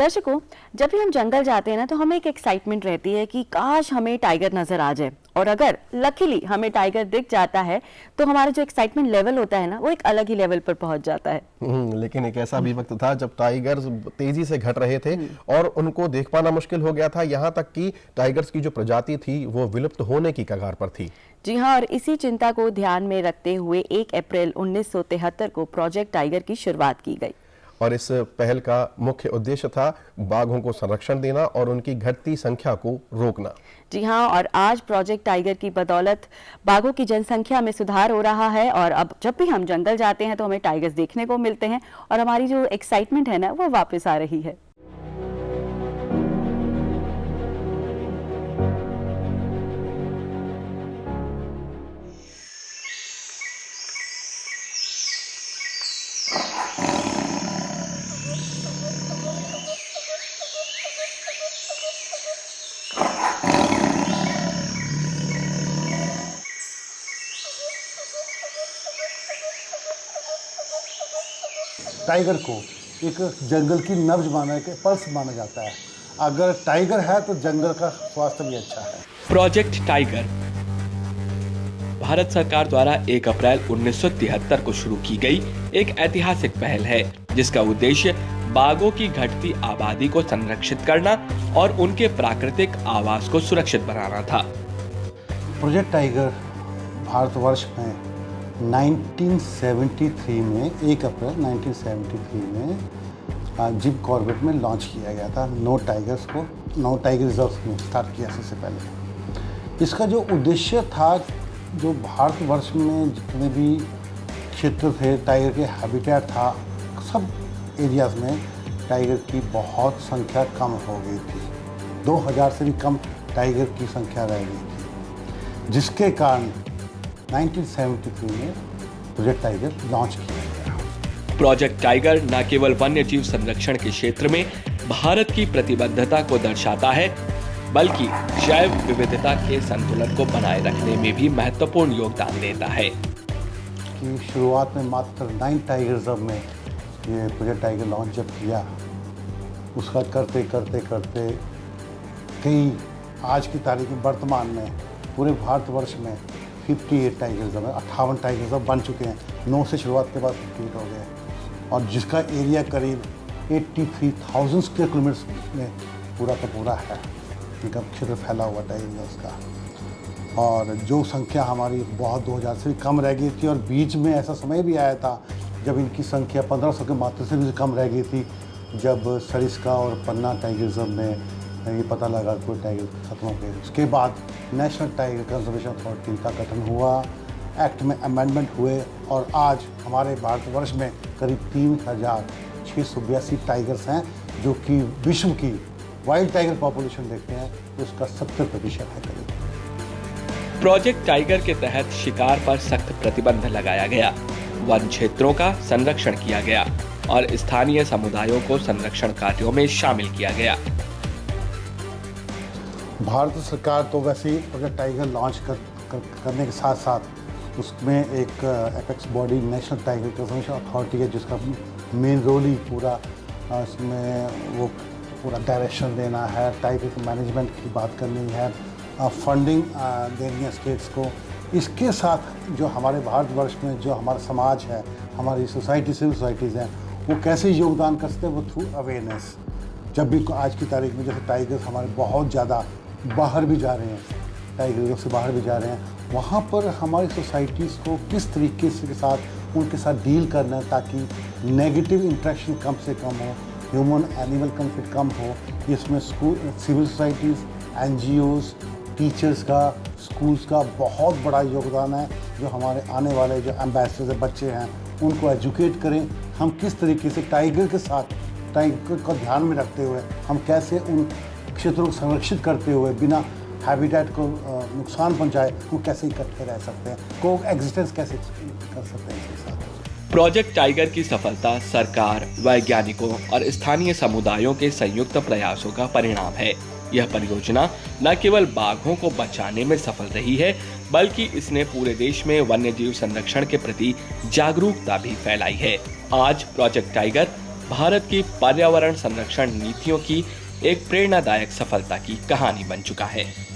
दर्शकों, जब भी हम जंगल जाते हैं ना तो हमें एक एक्साइटमेंट रहती है कि काश हमें टाइगर नजर आ जाए, और अगर लकीली हमें टाइगर दिख जाता है तो हमारा जो एक्साइटमेंट लेवल होता है ना वो एक अलग ही लेवल पर पहुंच जाता है। लेकिन एक ऐसा भी वक्त था जब टाइगर्स तेजी से घट रहे थे और उनको देख पाना मुश्किल हो गया था, यहाँ तक कि टाइगर्स की जो प्रजाति थी वो विलुप्त होने की कगार पर थी। जी हाँ, और इसी चिंता को ध्यान में रखते हुए 1 अप्रैल 1973 को प्रोजेक्ट टाइगर की शुरुआत की गई। और इस पहल का मुख्य उद्देश्य था बाघों को संरक्षण देना और उनकी घटती संख्या को रोकना। जी हाँ, और आज प्रोजेक्ट टाइगर की बदौलत बाघों की जनसंख्या में सुधार हो रहा है, और अब जब भी हम जंगल जाते हैं तो हमें टाइगर्स देखने को मिलते हैं और हमारी जो एक्साइटमेंट है ना वो वापस आ रही है। टाइगर को एक जंगल की नब्ज माना के पल्स माना जाता है। अगर टाइगर है तो जंगल का स्वास्थ्य भी अच्छा है। प्रोजेक्ट टाइगर भारत सरकार द्वारा 1 अप्रैल 1973 को शुरू की गई एक ऐतिहासिक पहल है, जिसका उद्देश्य बाघों की घटती आबादी को संरक्षित करना और उनके प्राकृतिक आवास को सुरक्षित बनाना था। प्रोजेक्ट टाइगर भारतवर्ष में 1973 में 1 अप्रैल 1973 में जिम कॉर्बेट में लॉन्च किया गया था। नो टाइगर रिजर्व में स्टार्ट किया सबसे पहले। इसका जो उद्देश्य था, जो भारतवर्ष में जितने भी क्षेत्र थे टाइगर के हैबिटेट था, सब एरियाज़ में टाइगर की बहुत संख्या कम हो गई थी। 2000 से भी कम टाइगर की संख्या रह गई थी, जिसके कारण 1973 में प्रोजेक्ट टाइगर लॉन्च किया गया। प्रोजेक्ट टाइगर न केवल वन्य जीव संरक्षण के क्षेत्र में भारत की प्रतिबद्धता को दर्शाता है, बल्कि जैव विविधता के संतुलन को बनाए रखने में भी महत्वपूर्ण योगदान देता है। कि शुरुआत में मात्र 9 टाइगर रिजर्व में ये प्रोजेक्ट टाइगर लॉन्च जब किया, उसका करते करते करते कई आज की तारीख में वर्तमान में पूरे भारतवर्ष में 58 टाइगर रिजर्व है। 58 टाइगर रिजर्व बन चुके हैं। 9 से शुरुआत के बाद 58 हो गए, और जिसका एरिया करीब 83,000 स्क्वायर किलोमीटर में पूरा का पूरा है। इनका क्षेत्र फैला हुआ टाइगर उसका, और जो संख्या हमारी बहुत 2000 से भी कम रह गई थी, और बीच में ऐसा समय भी आया था जब इनकी संख्या 1500 के मात्र से भी कम रह गई थी, जब सरिस्का और पन्ना टाइगर रिजर्व में ये पता लगा कोई टाइगर खत्म हो गए। उसके बाद नेशनल टाइगर कंजर्वेशन अथॉरिटी का गठन हुआ, एक्ट में अमेंडमेंट हुए, और आज हमारे भारतवर्ष में करीब 3682 टाइगर्स हैं, जो कि विश्व की वाइल्ड टाइगर पॉपुलेशन देखते हैं तो उसका 70% है करीब। प्रोजेक्ट टाइगर के तहत शिकार पर सख्त प्रतिबंध लगाया गया, वन क्षेत्रों का संरक्षण किया गया और स्थानीय समुदायों को संरक्षण कार्यों में शामिल किया गया। भारत सरकार तो वैसे ही प्रोजेक्ट टाइगर लॉन्च करने के साथ साथ उसमें एक apex body national tiger conservation authority है, जिसका मेन रोल ही पूरा इसमें वो पूरा डायरेक्शन देना है, टाइगर के मैनेजमेंट की बात करनी है, फंडिंग देनी है स्टेट्स को। इसके साथ जो हमारे भारतवर्ष में जो हमारा समाज है, हमारी सोसाइटी सिविल सोसाइटीज़ हैं, वो कैसे योगदान कर सकते हैं, वो थ्रू अवेयरनेस। जब भी आज की तारीख में जैसे टाइगर्स हमारे बहुत ज़्यादा बाहर भी जा रहे हैं, टाइगर से बाहर भी जा रहे हैं, वहाँ पर हमारी सोसाइटीज़ को किस तरीके से के साथ उनके साथ डील करना है ताकि नेगेटिव इंटरेक्शन कम से कम हो, ह्यूमन एनिमल कन्फ्लिक्ट कम हो। इसमें school, civil societies, NGOs, teachers का, स्कूल्स का बहुत बड़ा योगदान है। जो हमारे आने वाले जो एम्बेसडर बच्चे हैं उनको एजुकेट करें, हम किस तरीके से टाइगर के साथ, टाइगर को ध्यान में रखते हुए हम कैसे उन क्षेत्रों को संरक्षित करते हुए बिना हैबिटेट को नुकसान पहुंचाए वो कैसे इकट्ठे रह सकते हैं, को एग्जिस्टेंस कैसे कर सकते हैं इसके साथ। प्रोजेक्ट टाइगर की सफलता सरकार, वैज्ञानिकों और स्थानीय समुदायों के संयुक्त प्रयासों का परिणाम है। यह परियोजना न केवल बाघों को बचाने में सफल रही है, बल्कि इसने पूरे देश में वन्य जीव संरक्षण के प्रति जागरूकता भी फैलाई है। आज प्रोजेक्ट टाइगर भारत की पर्यावरण संरक्षण नीतियों की एक प्रेरणादायक सफलता की कहानी बन चुका है।